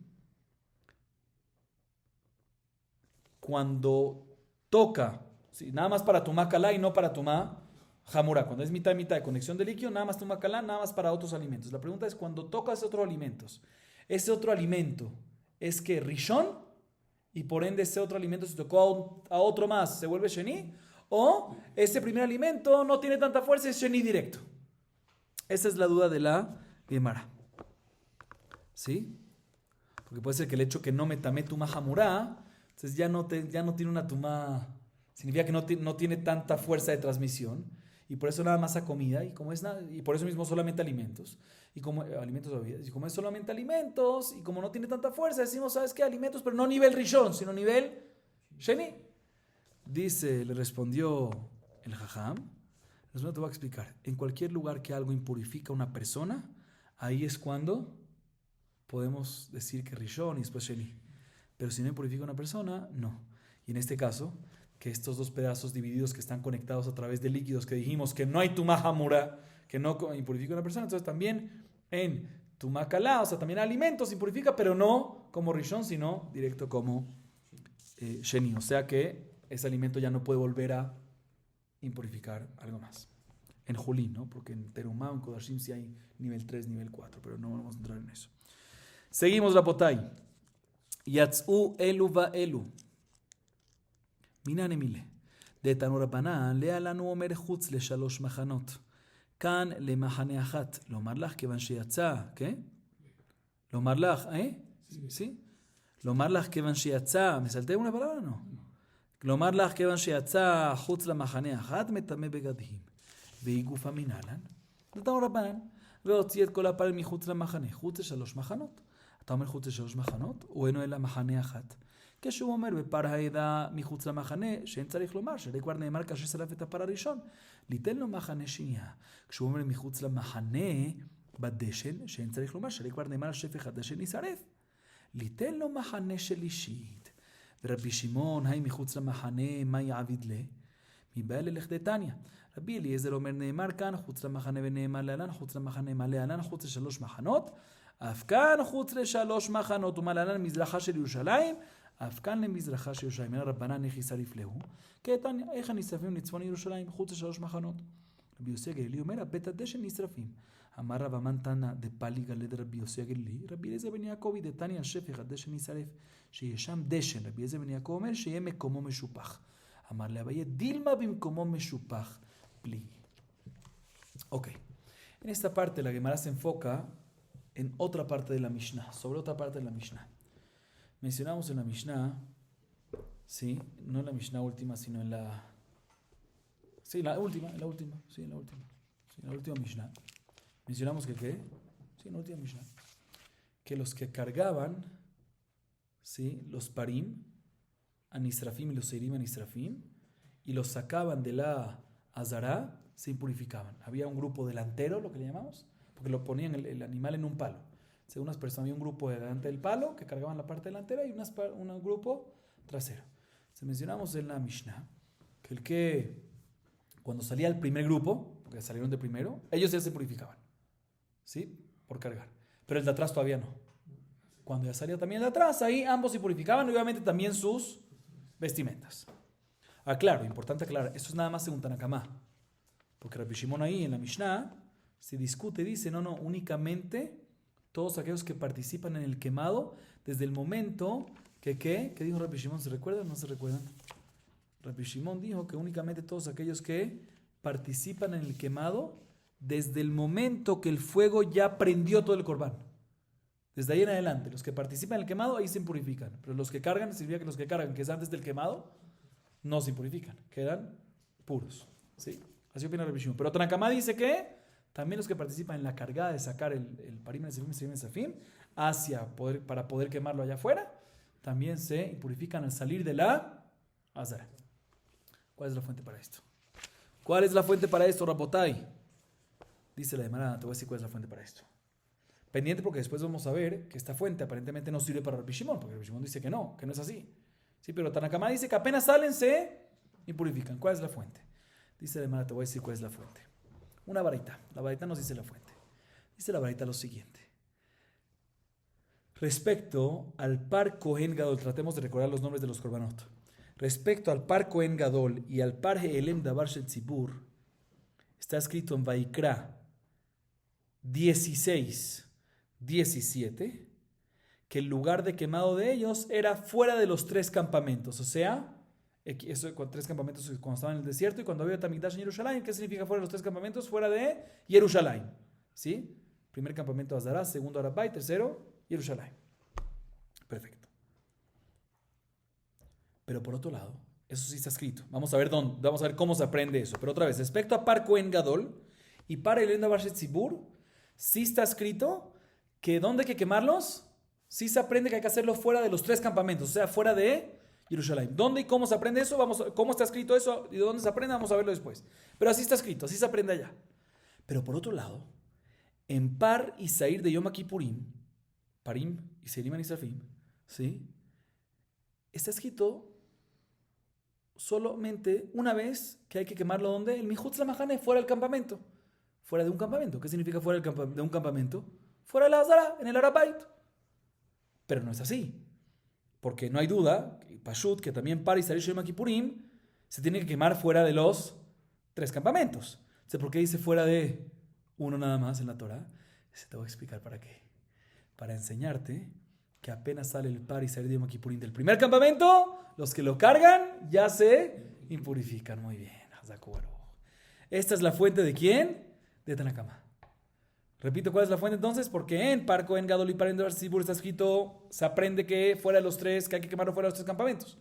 A: Cuando toca, ¿sí? Nada más para tumá kalá y no para tumá hamura, cuando es mitad y mitad de conexión de líquido, nada más tumá kalá, nada más para otros alimentos. La pregunta es cuando tocas otros alimentos, ese otro alimento es que rishon, y por ende ese otro alimento se tocó a otro más, se vuelve sheni, o ese primer alimento no tiene tanta fuerza, es sheni directo. Esa es la duda de la Gemara. ¿Sí? Porque puede ser que el hecho que no me tamé tumá hamura, entonces ya no tiene una tumá, significa que no tiene tanta fuerza de transmisión, y por eso nada más a comida, y por eso mismo solamente alimentos, y como alimentos o bebidas, y como es solamente alimentos, y como no tiene tanta fuerza, decimos, ¿sabes qué? Alimentos, pero no nivel rishon, sino nivel sheni. Le respondió el jajam, te voy a explicar, en cualquier lugar que algo impurifica a una persona, ahí es cuando podemos decir que rishon y después sheni. Pero si no impurifica a una persona, no. Y en este caso, que estos dos pedazos divididos que están conectados a través de líquidos, que dijimos que no hay tumá hamura, que no impurifica a una persona, entonces también en tumá kalá, o sea, también alimentos impurifica, pero no como rishon, sino directo como sheni. O sea que ese alimento ya no puede volver a impurificar algo más. En Julín, ¿no? Porque en Terumá, en Kodashim sí hay nivel 3, nivel 4, pero no vamos a entrar en eso. Seguimos la potay. Yatz'u elu va elu. Minane mile. De Tanurabana, lea lanu omer chutz le shalosh machanot. Kan le mahane achat. Lomar lach kevan sheyatza. ¿Qué? Lomar lach, ¿sí? Lomar lach kevan sheyatza. ¿Me salté una palabra o no? Lomar lach kevan sheyatza chutz la mahane achat metame begadhim. Veigufa minalan. De Tanurabana. והוציא את כל הפעל מחוץ למחנה, חוץ לשלוש מחנות. אתה אומר חוץ לשלוש מחנות, הוא אינו אלא מחנה אחת. כשהוא אומר בפר העדה מחוץ למחנה, שאין צריך לומר, שהרי כבר נאמר כאשר שרף את הפר הראשון, ליתן לו מחנה שנייה. כשהוא אומר מחוץ למחנה בדשן, שאין צריך לומר, שהרי כבר נאמר שפך הדשן יישרף, ליתן לו מחנה שלישית. ורבי שמעון, היי מחוץ למחנה, מה יעביד לה? מבעל ללך דתניא. רבי אליעזר אומר נאמר כאן חוץ למחנה ונאמר להלן, חוץ למחנה מה להלן, חוץ לשלוש מחנות, אף כאן חוץ לשלוש מחנות, ומה להלן מזרחה של ירושלים, אף כאן למזרחה של ירושלים. אלא רבנן איך יישרף להו? כתניא, איך הנשרפים לצפון ירושלים חוץ לשלוש מחנות? רבי יוסי הגלילי אומר, בית הדשן נשרפים. אמר רב אמן תנא דפליגא לרבי יוסי הגלילי, רבי אליעזר בן יעקבי דתניא שפך הדשן נשרף, שיהיה שם דשן. רבי אליעזר בן יעקב אומר שיהיה מקומו משופח. אמר לאביי דילמה במקומו משופח pli. Ok. En esta parte la Gemara se enfoca en otra parte de la Mishnah, sobre otra parte de la Mishnah. Mencionamos en la Mishnah, sí, no en la Mishnah última, sino en la... Sí, en la última Mishnah. Mencionamos que ¿qué? Sí, en la última Mishnah. Que los que cargaban, sí, los parim, anisrafim y los seirim anisrafim, y los sacaban de la azará, se impurificaban. Había un grupo delantero, lo que le llamamos, porque lo ponían el animal en un palo. Según unas personas, había un grupo delante del palo que cargaban la parte delantera y un grupo trasero. Se mencionamos en la Mishnah que cuando salía el primer grupo, porque salieron de primero, ellos ya se purificaban, ¿sí? Por cargar. Pero el de atrás todavía no. Cuando ya salía también el de atrás, ahí ambos se purificaban y obviamente también sus vestimentas. Claro, importante aclarar, esto es nada más según Tanakamá, porque Rabbi Shimon ahí en la Mishnah se discute, dice, no, únicamente todos aquellos que participan en el quemado desde el momento ¿qué dijo Rabbi Shimon? ¿Se recuerdan o no se recuerdan? Rabbi Shimon dijo que únicamente todos aquellos que participan en el quemado desde el momento que el fuego ya prendió todo el corbán. Desde ahí en adelante, los que participan en el quemado ahí se purifican, pero los que cargan, significa que los que cargan, que es antes del quemado, no se impurifican, quedan puros. ¿Sí? Así opina Rabbi Shimon. Pero Tanakama dice que también los que participan en la cargada de sacar el parim nesafim para poder quemarlo allá afuera, también se impurifican al salir de la azara. ¿Cuál es la fuente para esto? ¿Cuál es la fuente para esto, Rabotai? Dice la Gemara, te voy a decir cuál es la fuente para esto. Pendiente porque después vamos a ver que esta fuente aparentemente no sirve para Rabbi Shimon, porque Rabbi Shimon dice que no es así. Sí, pero Tanakama dice que apenas salen se impurifican. ¿Cuál es la fuente? Dice la Gemara, te voy a decir cuál es la fuente. Una baraita. La baraita nos dice la fuente. Dice la baraita lo siguiente. Respecto al par Kohen Gadol, tratemos de recordar los nombres de los korbanot. Respecto al par Kohen Gadol y al par He'elem Davar Shel Tzibur, está escrito en Vaikra 16:17 que el lugar de quemado de ellos era fuera de los 3 campamentos. O sea, eso con 3 campamentos cuando estaban en el desierto y cuando había Tamigdash en Jerusalén. ¿Qué significa fuera de los 3 campamentos? Fuera de Jerusalén. ¿Sí? Primer campamento Azara, segundo Arabay, tercero Jerusalén. Perfecto. Pero por otro lado, eso sí está escrito. Vamos a ver cómo se aprende eso. Pero otra vez, respecto a par Kohen Gadol y par He'elem Davar Shel Tzibur, sí está escrito que ¿dónde hay que quemarlos? Sí se aprende que hay que hacerlo fuera de los 3 campamentos, o sea, fuera de Jerusalén. ¿Dónde y cómo se aprende eso? ¿Cómo está escrito eso? ¿Y de dónde se aprende? Vamos a verlo después. Pero así está escrito, así se aprende allá. Pero por otro lado, en Par y Sair de Yom Kippurim, Parim y Seirim Anisrafim, ¿sí? Está escrito solamente una vez que hay que quemarlo ¿dónde? El Mihutz Lamahane, fuera del campamento. Fuera de un campamento. ¿Qué significa fuera de un campamento? Fuera de la Azara, en el Arabait. Pero no es así. Porque no hay duda, Pashut, que también Par y Sair de Yom Kippurim se tiene que quemar fuera de los 3 campamentos. Entonces, ¿por qué dice fuera de uno nada más en la Torah? Te voy a explicar para qué. Para enseñarte que apenas sale el Par y Sair de Yom Kippurim del primer campamento, los que lo cargan ya se impurifican. Muy bien. Esta es la fuente ¿de quién? De Tanakama. Repito, ¿cuál es la fuente entonces? Porque en Par Kohen Gadol y Par Davar Shel Tzibur está escrito, se aprende que fuera de los 3, que hay que quemarlo fuera de los 3 campamentos.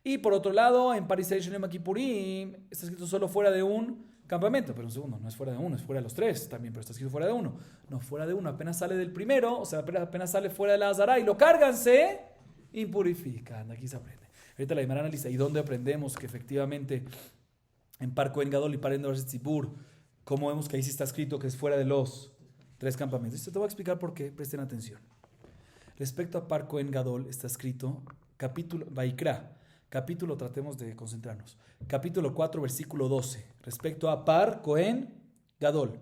A: Y por otro lado, en Par y Sair de Yom Kippurim está escrito solo fuera de un campamento. Pero un segundo, no es fuera de uno, es fuera de los 3 también, pero está escrito fuera de uno. No, fuera de uno, apenas sale del primero, o sea, apenas sale fuera de la Azara y lo cargan, se impurifican. Aquí se aprende. Ahorita la Gemara analiza, ¿y dónde aprendemos que efectivamente en Par Kohen Gadol y Par Davar Shel Tzibur, cómo vemos que ahí sí está escrito que es fuera de los 3 campamentos? Esto te voy a explicar por qué, presten atención. Respecto a Par Kohen Gadol está escrito capítulo Vaikra, capítulo, tratemos de concentrarnos, capítulo 4, versículo 12, respecto a Par Kohen Gadol,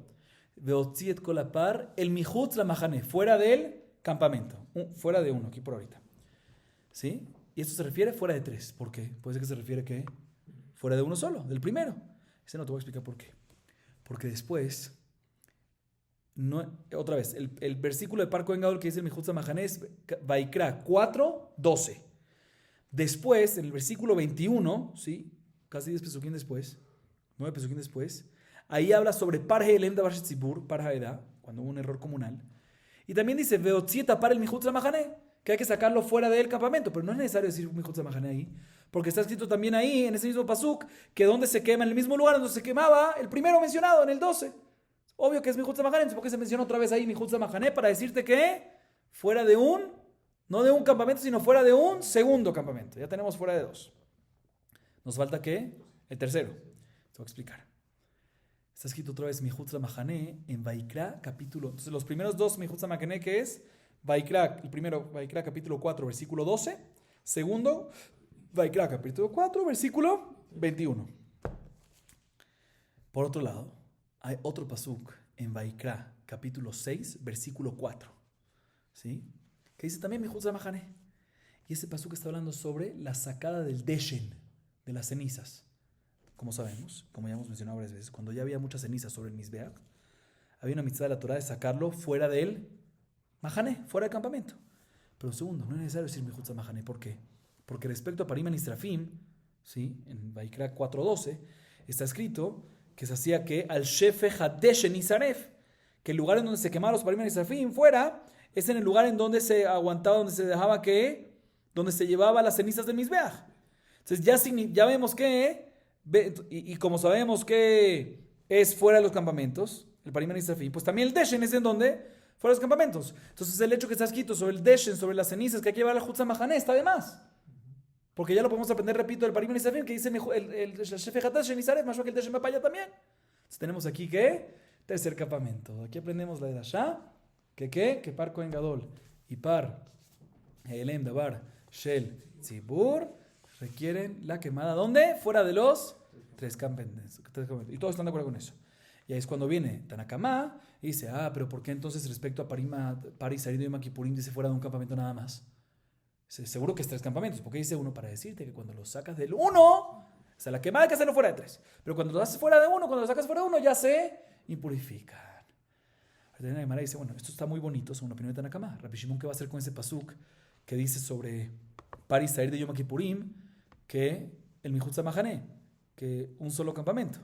A: Veotzi et kol hapar el Mihutz Lamahane, fuera del campamento, fuera de uno, aquí por ahorita, ¿sí? Y esto se refiere fuera de 3, ¿por qué? Puede ser que se refiere que fuera de uno solo, del primero. Ese no te voy a explicar por qué. Porque después, otra vez, el versículo de Par Kohen Gadol que dice el Mihutz Lamahane es Vaikra 4, 12. Después, en el versículo 21, ¿sí? Casi 10 pesuquín después, 9 pesuquín después, ahí habla sobre Par He'elem Davar Shel Tzibur, Par Haedá, cuando hubo un error comunal. Y también dice, Veotzi tapar el Mihutz Lamahane, que hay que sacarlo fuera del campamento, pero no es necesario decir Mihutz Lamahane ahí, porque está escrito también ahí, en ese mismo pasuk, que donde se quema, en el mismo lugar donde se quemaba el primero mencionado, en el 12. Obvio que es Mihutz Lamahane, porque se menciona otra vez ahí Mihutz Lamahane para decirte que fuera de no de un campamento, sino fuera de un segundo campamento. Ya tenemos fuera de 2. ¿Nos falta qué? El tercero. Te voy a explicar. Está escrito otra vez Mihutz Lamahane en Vaikra capítulo. Entonces los primeros 2 Mihutz Lamahane que es Vaikra, el primero Vaikra capítulo 4 versículo 12. Segundo Vaikra capítulo 4 versículo 21. Por otro lado, hay otro pasuk en Vaikra capítulo 6 versículo 4. ¿Sí? Que dice también Mihutz Lamahane. Y ese pasuk está hablando sobre la sacada del Deshen, de las cenizas. Como sabemos, como ya hemos mencionado varias veces, cuando ya había muchas cenizas sobre el Mizbeach, había una mitzvah de la Torah de sacarlo fuera del Mahane, fuera del campamento. Pero segundo, no es necesario decir Mihutz Lamahane. ¿Por qué? Porque respecto a Parim Anisrafim, ¿sí? En Vaikra 4.12, está escrito que se hacía que al Shefe Hadeshen Isaref, que el lugar en donde se quemaban los Parim Anisrafim fuera, es en el lugar en donde se aguantaba, donde se dejaba donde se llevaba las cenizas del Mizbeach. Entonces ya vemos que, y como sabemos que es fuera de los campamentos, el parim anisrafim, pues también el deshen es en donde, fuera de los campamentos. Entonces el hecho que está escrito sobre el deshen, sobre las cenizas que hay que llevar al Hutzah Mahané, está de más. Porque ya lo podemos aprender, repito, del parim anisrafim, que dice el Shefe Hadash Nisaref, más que el deshen va para allá también. Entonces tenemos aquí que, tercer campamento. Aquí aprendemos la de Dasha, que par Kohen Gadol y par Elem Dabar Shel Tzibur requieren la quemada. ¿Dónde? Fuera de los tres campamentos. Y todos están de acuerdo con eso. Y ahí es cuando viene Tanakama y dice, pero ¿por qué entonces respecto a Pari Sarid y Yom Kippurim dice fuera de un campamento nada más? Seguro que es tres campamentos, porque dice uno para decirte que cuando lo sacas del uno, o sea, la quemada hay que hacerlo fuera de tres. Pero cuando lo haces fuera de uno, cuando lo sacas fuera de uno, ya se impurifican. La Gemara dice, bueno, esto está muy bonito, según la opinión de Tanakama. Rabbi Shimon, ¿qué va a hacer con ese pasuk que dice sobre Pari Sarid de Yom Kippurim que el Mihutza Mahané, que un solo campamento?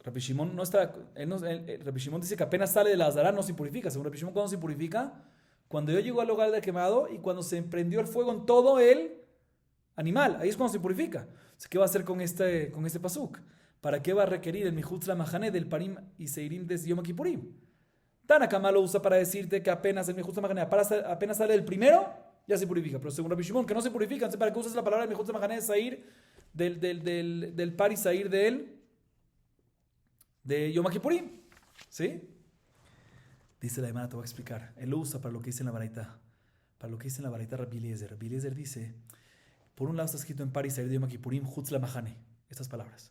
A: Rabbi Shimon no está, Rabbi Shimon dice que apenas sale de la Azara no se impurifica. Según Rabbi Shimon, ¿cuándo se impurifica? Cuando yo llego al lugar del quemado y cuando se prendió el fuego en todo el animal, ahí es cuando se impurifica. Entonces, ¿qué va a hacer con este pasuk? ¿Para qué va a requerir el Mihutza Mahané del Parim y Seirim de Yom Kippurim? Tanakama lo usa para decirte que apenas el Mihutza Mahané, apenas sale del primero, ya se purifica. Pero según Rabbi Shimon, que no se purifica, entonces ¿para qué usas la palabra del Mihutza Mahané de Sair, del Pari Sair de Yom Kippurim? ¿Sí? Dice la Gemara, te voy a explicar. Él lo usa para lo que dice en la Baraita. Para lo que dice en la Baraita Rabbi Eliezer. Rabbi Eliezer dice, por un lado está escrito en Pari Sair de Yom Kippurim, Hutz la Mahané, estas palabras.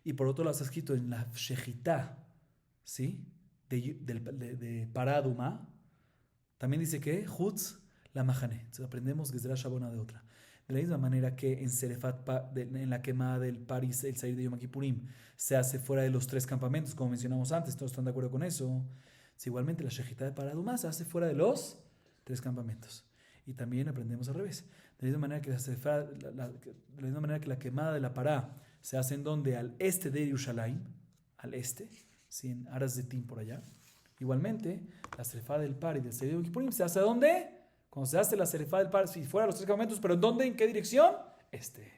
A: Y por otro lado está escrito en la Shechitá, ¿sí? De Paraduma, también dice que Hutz la Mahané. Entonces aprendemos Gezerah Shabona de otra. De la misma manera que en Serefat, en la quemada del Paris, el Sair de Yom Kippurim, se hace fuera de los tres campamentos, como mencionamos antes, todos están de acuerdo con eso. Igualmente la Shechitá de Paraduma se hace fuera de los tres campamentos. Y también aprendemos al revés. De la misma manera que la quemada de la Pará se hace en donde, al este de Yerushalayim, al este, ¿sí? En Aras de Tim por allá. Igualmente, la Serefá del Par y del Sair de Yom Kippurim se hace ¿a dónde? Cuando se hace la Serefá del Par, si fuera de los tres campamentos, pero ¿en dónde? ¿En qué dirección? Este.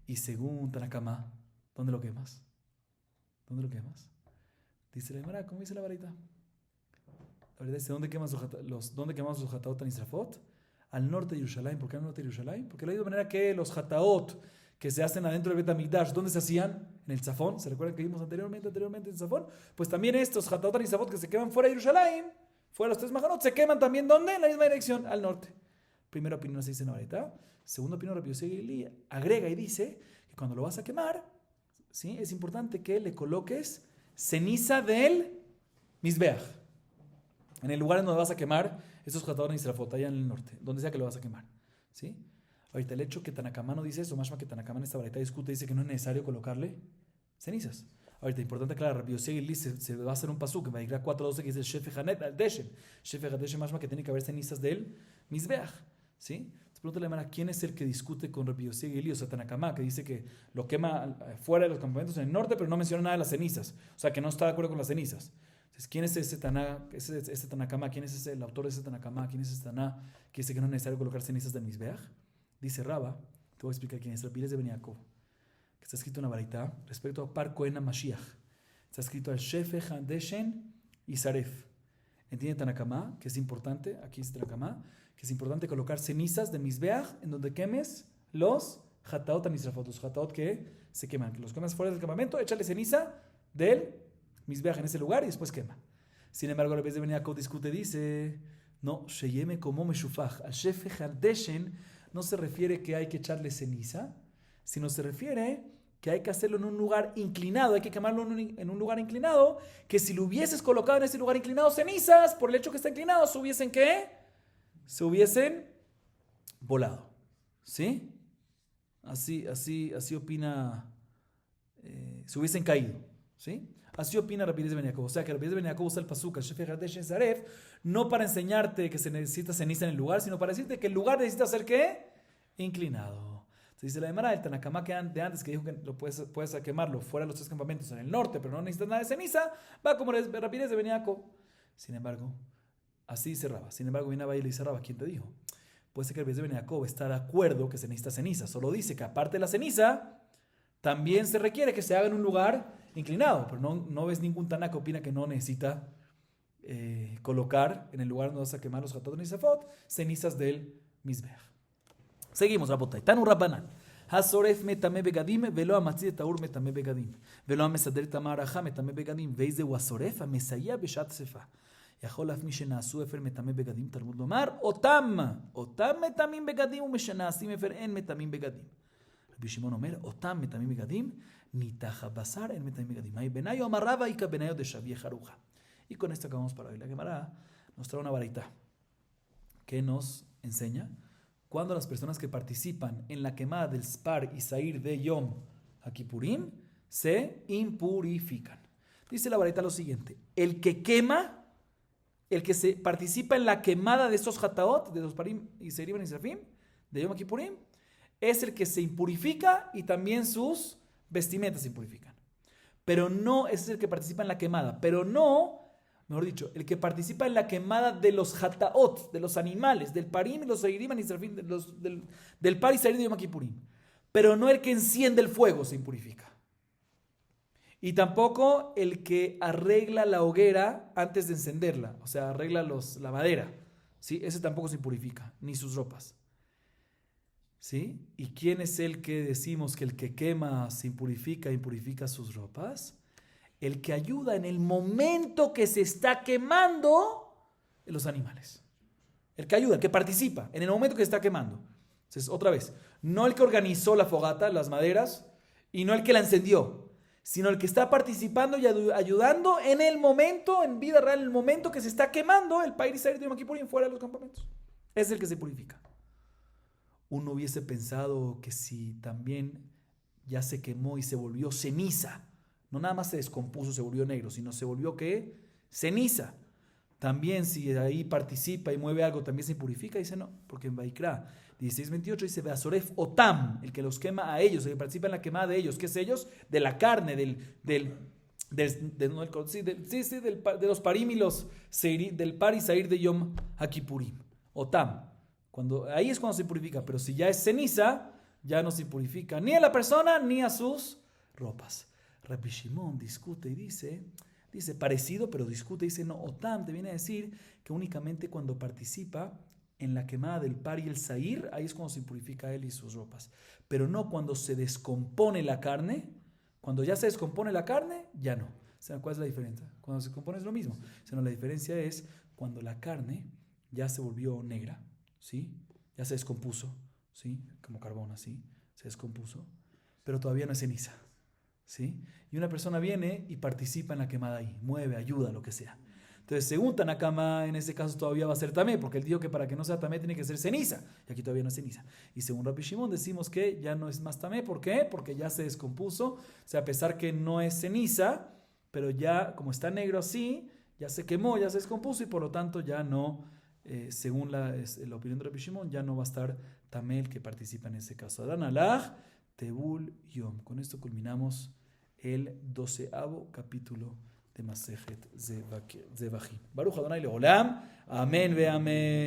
A: Y según Tanakama, ¿dónde lo quemas? ¿Dónde lo quemas? Dice la Gemara, ¿cómo dice la varita? La verdad es, ¿dónde quemamos los Hataot en Israfot? Al norte de Yerushalayim. ¿Por qué al norte de Yerushalayim? Porque de la misma manera que los Hataot que se hacen adentro del Bet HaMikdash, ¿dónde se hacían? En el Tzafón. ¿Se recuerdan que vimos anteriormente en el Tzafón? Pues también estos Hataot en Israfot que se queman fuera de Yerushalayim, fuera de los tres Mahanot, se queman también ¿dónde? En la misma dirección, al norte. Primera opinión se dice en ahorita. Segunda opinión, Rabbi Yossi Gili agrega y dice que cuando lo vas a quemar, ¿sí? Es importante que le coloques ceniza del Mizbeach. En el lugar en donde vas a quemar esos Hataot en Israfot, allá en el norte, donde sea que lo vas a quemar. ¿Sí? Ahorita el hecho que Tanakama no dice eso, más que Tanakama en esta varita discute, dice que no es necesario colocarle cenizas. Ahorita, importante aclarar, Rabbi Yossi Gili se va a hacer un pasuk en Vayikra 4:12 que dice el Shefe Hanet al Deshen. Shefe Hadeshen, más que tiene que haber cenizas del Mizbeach. ¿Sí? Entonces pregunta la hermana, ¿quién es el que discute con Rabbi Yossi Gili? O sea, Tanakama, que dice que lo quema fuera de los campamentos en el norte, pero no menciona nada de las cenizas. O sea, que no está de acuerdo con las cenizas. Entonces, ¿quién es ese Tanakama? ¿Quién es el autor de ese Tanakama? ¿Quién es ese Taná que dice que no es necesario colocar cenizas del Mizbeach? Dice Raba, te voy a explicar quién es, Rabbi Eliezer ben Yaakov, que está escrito en la Baraita respecto a Par Kohen Mashiach. Está escrito al Shefe Hadeshen y Saref. ¿Entiende Tanakama? Que es importante, aquí dice Tanakama, que es importante colocar cenizas de Mizbeach en donde quemes los Hataot Misrafot, los Hataot que se queman, que los quemas fuera del campamento, échale ceniza del Mizbeach en ese lugar y después quema. Sin embargo, Rabbi Eliezer ben Yaakov discute, dice, no, Sheyeme como Meshufach, al Shefe Hadeshen no se refiere que hay que echarle ceniza, sino se refiere que hay que hacerlo en un lugar inclinado, hay que quemarlo en un lugar inclinado, que si lo hubieses colocado en ese lugar inclinado cenizas, por el hecho que está inclinado, ¿se hubiesen qué? Se hubiesen volado. ¿Sí? Así opina, se hubiesen caído. ¿Sí? Así opina Rabbi Eliezer ben Yaakov. O sea que Rabbi Eliezer ben Yaakov usa el pasuk, el Shefe Hadeshen Saref, no para enseñarte que se necesita ceniza en el lugar, sino para decirte que el lugar necesita ser ¿qué? Inclinado. Entonces dice la Gemara, el Tanakama que de antes que dijo que lo puedes quemarlo fuera de los tres campamentos en el norte, pero no necesitas nada de ceniza, va como Rabbi Eliezer ben Yaakov. Sin embargo, así dice Raba. Sin embargo, viene Abba y le dice Raba, ¿quién te dijo? puede ser que el Beis Ben Yaakov está de acuerdo que se necesita ceniza. Solo dice que aparte de la ceniza, también se requiere que se haga en un lugar inclinado. Pero no ves ningún Taná que opina que no necesita colocar en el lugar donde vas a quemar los Hatot Nisafot cenizas del Mizbeach. Seguimos, Rabotay. Tanu Rabbanan. Hasoref metame begadim, velo amatzid taur metame begadim. Velo amesader tamaraja metame begadim. Veis de Wasoref, amesaya beshat sefa. יכול אף מי שנעשו אפר מטמא בגדים, תלמוד לומר, אותם מטמאים בגדים ומשנעשים אפר אין מטמאים בגדים. רבי שמעון אומר, אותם מטמאים בגדים, ניתח הבשר אין מטמאים בגדים. מהי בניו אמר רבא איכא בניו דשביה חרוכה. Y con esto acabamos para hoy. La Gemara nos trae una baraita que nos enseña cuando las personas que participan en la quemada del Spar y Sair de Yom HaKippurim se impurifican. Dice la baraita lo siguiente, el que quema, el que se participa en la quemada de estos hataot, de los parim y seirim y srafim, de Yom Kippurim, es el que se impurifica y también sus vestimentas se impurifican. Pero no, ese es el que participa en la quemada, pero no, mejor dicho, el que participa en la quemada de los hataot, de los animales, del parim y los seirim y srafim, del par y sair de Yom Kippurim. Pero no el que enciende el fuego se impurifica. Y tampoco el que arregla la hoguera antes de encenderla, o sea, arregla la madera, ¿sí? Ese tampoco se impurifica, ni sus ropas, ¿sí? ¿Y quién es el que decimos que el que quema se impurifica sus ropas? El que ayuda en el momento que se está quemando los animales. El que ayuda, el que participa en el momento que se está quemando. Entonces, otra vez, no el que organizó la fogata, las maderas, y no el que la encendió, sino el que está participando y ayudando en el momento, en vida real, en el momento que se está quemando el Pair y Sair de Yom Kippurim fuera de los campamentos. Es el que se purifica. Uno hubiese pensado que si también ya se quemó y se volvió ceniza, no nada más se descompuso, se volvió negro, sino se volvió ¿qué? Ceniza. También si ahí participa y mueve algo, también se purifica. Dice no, porque en Vaikra 16:28 dice Beasoref Otam, el que los quema a ellos, el que participa en la quemada de ellos. ¿Qué es ellos? De la carne, de los parim y los del par y sair de Yom HaKippurim. Otam. Ahí es cuando se purifica, pero si ya es ceniza, ya no se purifica ni a la persona ni a sus ropas. Rabbi Shimon discute y dice parecido, pero discute, dice no, Otam te viene a decir que únicamente cuando participa en la quemada del par y el sair, ahí es cuando se purifica él y sus ropas. Pero no cuando se descompone la carne. Cuando ya se descompone la carne, ya no. O sea, ¿cuál es la diferencia? Cuando se descompone es lo mismo. O sea, no, la diferencia es cuando la carne ya se volvió negra, ¿sí? Ya se descompuso, ¿sí? Como carbón así, se descompuso, pero todavía no es ceniza, ¿sí? Y una persona viene y participa en la quemada ahí, mueve, ayuda, lo que sea. Entonces, según Tanakama, en ese caso todavía va a ser tamé, porque él dijo que para que no sea tamé tiene que ser ceniza, y aquí todavía no es ceniza. Y según Rabbi Shimon decimos que ya no es más tamé, ¿por qué? Porque ya se descompuso, o sea, a pesar que no es ceniza, pero ya, como está negro así, ya se quemó, ya se descompuso, y por lo tanto ya no, según la opinión de Rabbi Shimon, ya no va a estar tamé el que participa en ese caso. Adán Alaj, Tebul Yom. Con esto culminamos el 12º capítulo de Masejet Zevachim. Baruch Adonai Leolam. Amén ve amén.